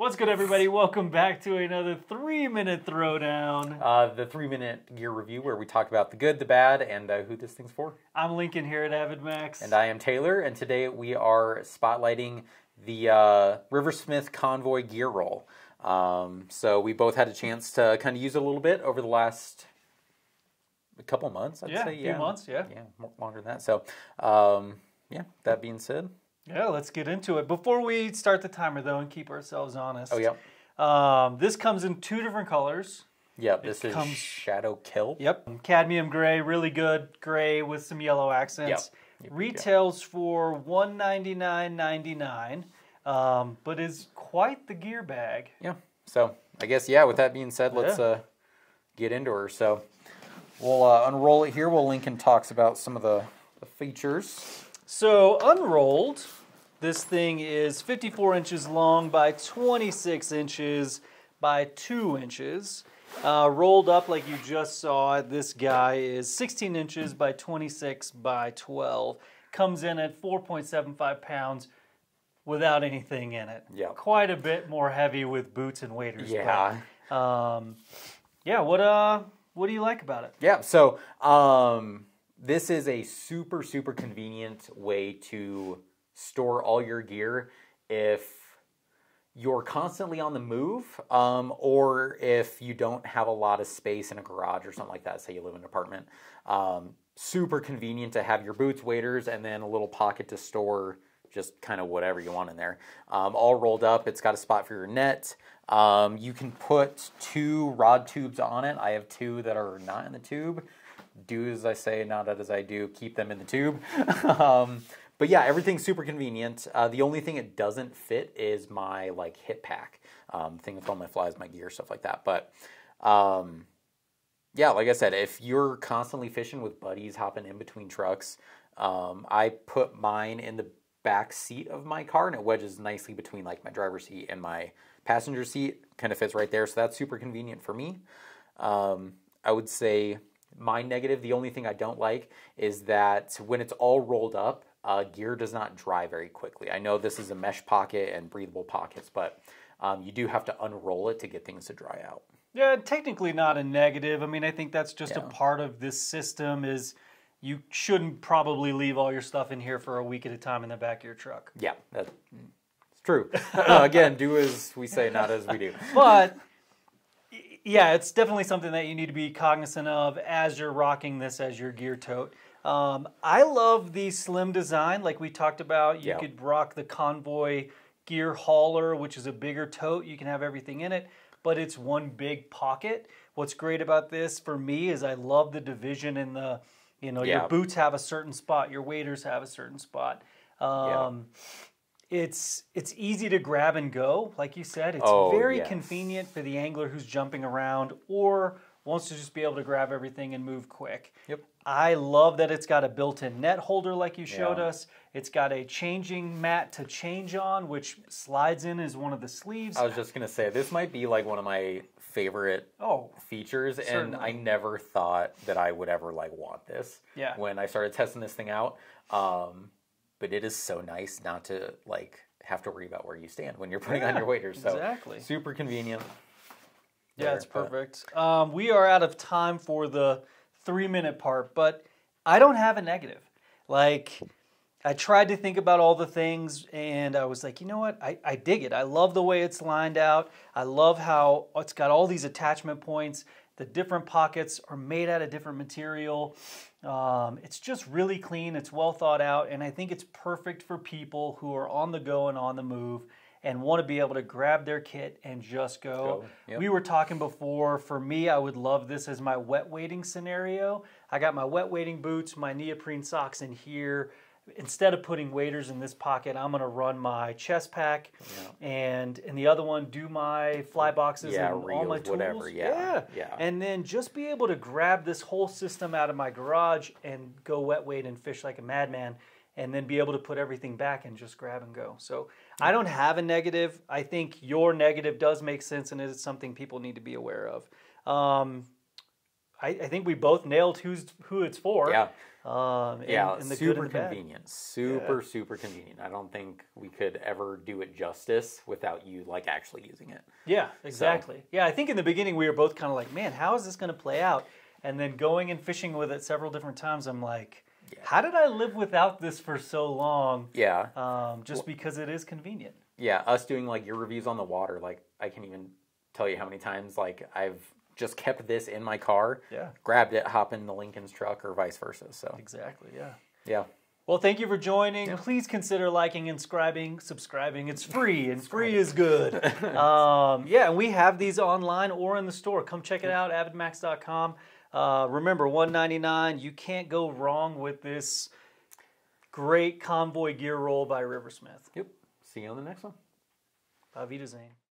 What's good, everybody? Welcome back to another 3-minute throwdown. The 3-minute gear review where we talk about the good, the bad, and who this thing's for. I'm Lincoln here at AvidMax. And I am Taylor, and today we are spotlighting the RiverSmith Convoy Gear Roll. So we both had a chance to kind of use it a little bit over the last couple months, I'd say. Yeah, a few months, yeah. Yeah, longer than that. So, yeah, that being said. Yeah, let's get into it. Before we start the timer, though, and keep ourselves honest. Oh, yeah. This comes in 2 different colors. Yep, this is Shadow Kill. Yep, cadmium gray, really good gray with some yellow accents. Yep. Retails for $199.99, but is quite the gear bag. Yeah, so I guess, yeah, with that being said, let's get into her. So we'll unroll it here while Lincoln talks about some of the features. So unrolled, this thing is 54 inches long by 26 inches by 2 inches. Rolled up like you just saw, this guy is 16 inches by 26 by 12. Comes in at 4.75 pounds without anything in it. Yeah. Quite a bit more heavy with boots and waders. Yeah. But, yeah, what do you like about it? Yeah, so this is a super, super convenient way to store all your gear if you're constantly on the move, or if you don't have a lot of space in a garage or something like that, say you live in an apartment. Super convenient to have your boots, waders, and then a little pocket to store just kind of whatever you want in there. All rolled up. It's got a spot for your net. You can put 2 rod tubes on it. I have 2 that are not in the tube. Do as I say, not as I do. Keep them in the tube. But yeah, everything's super convenient. The only thing it doesn't fit is my hip pack. Thing with all my flies, my gear, stuff like that. But yeah, like I said, if you're constantly fishing with buddies, hopping in between trucks, I put mine in the back seat of my car, and it wedges nicely between my driver's seat and my passenger seat. Kind of fits right there, so that's super convenient for me. I would say my negative, the only thing I don't like is that when it's all rolled up, gear does not dry very quickly. I know this is a mesh pocket and breathable pockets, but you do have to unroll it to get things to dry out. Yeah, technically not a negative. I mean, I think that's just a part of this system is you shouldn't probably leave all your stuff in here for a week at a time in the back of your truck. Yeah, that's true. Again, do as we say, not as we do. But yeah, it's definitely something that you need to be cognizant of as you're rocking this as your gear tote. I love the slim design, like we talked about. You could rock the Convoy Gear Hauler, which is a bigger tote. You can have everything in it, but it's one big pocket. What's great about this for me is I love the division in the, your boots have a certain spot, your waders have a certain spot. It's easy to grab and go, like you said. It's very convenient for the angler who's jumping around or wants to just be able to grab everything and move quick. Yep. I love that it's got a built-in net holder like you showed us. It's got a changing mat to change on, which slides in as one of the sleeves. I was just going to say, this might be one of my favorite features, certainly. And I never thought that I would ever want this when I started testing this thing out. But it is so nice not to have to worry about where you stand when you're putting on your waders. So exactly. Super convenient. Yeah, it's perfect. We are out of time for the 3-minute part, but I don't have a negative. I tried to think about all the things, and I was like, you know what? I dig it. I love the way it's lined out. I love how it's got all these attachment points. The different pockets are made out of different material. It's just really clean. It's well thought out, and I think it's perfect for people who are on the go and on the move and want to be able to grab their kit and just go. Yep. We were talking before, for me, I would love this as my wet wading scenario. I got my wet wading boots, my neoprene socks in here. Instead of putting waders in this pocket, I'm going to run my chest pack and in the other one do my fly boxes and reels, all my tools. Whatever. And then just be able to grab this whole system out of my garage and go wet wade and fish like a madman, and then be able to put everything back and just grab and go. So I don't have a negative. I think your negative does make sense, and it is something people need to be aware of. I think we both nailed who it's for. Yeah. In the super good and the bad. convenient. Super convenient. I don't think we could ever do it justice without you like actually using it. Yeah, exactly. So, yeah, I think in the beginning we were both kind of like, man, how is this going to play out? And then going and fishing with it several different times, I'm like, how did I live without this for so long? Yeah. Just because it is convenient. Yeah, us doing like your reviews on the water, like I can't even tell you how many times like I've just kept this in my car, grabbed it, hop in the Lincoln's truck, or vice versa. So exactly, yeah. Well, thank you for joining. Yeah. Please consider liking and subscribing. It's free, and free is good. And we have these online or in the store. Come check it out, AvidMax.com. Remember, $199. You can't go wrong with this great Convoy Gear Roll by RiverSmith. Yep. See you on the next one. Auf Wiedersehen.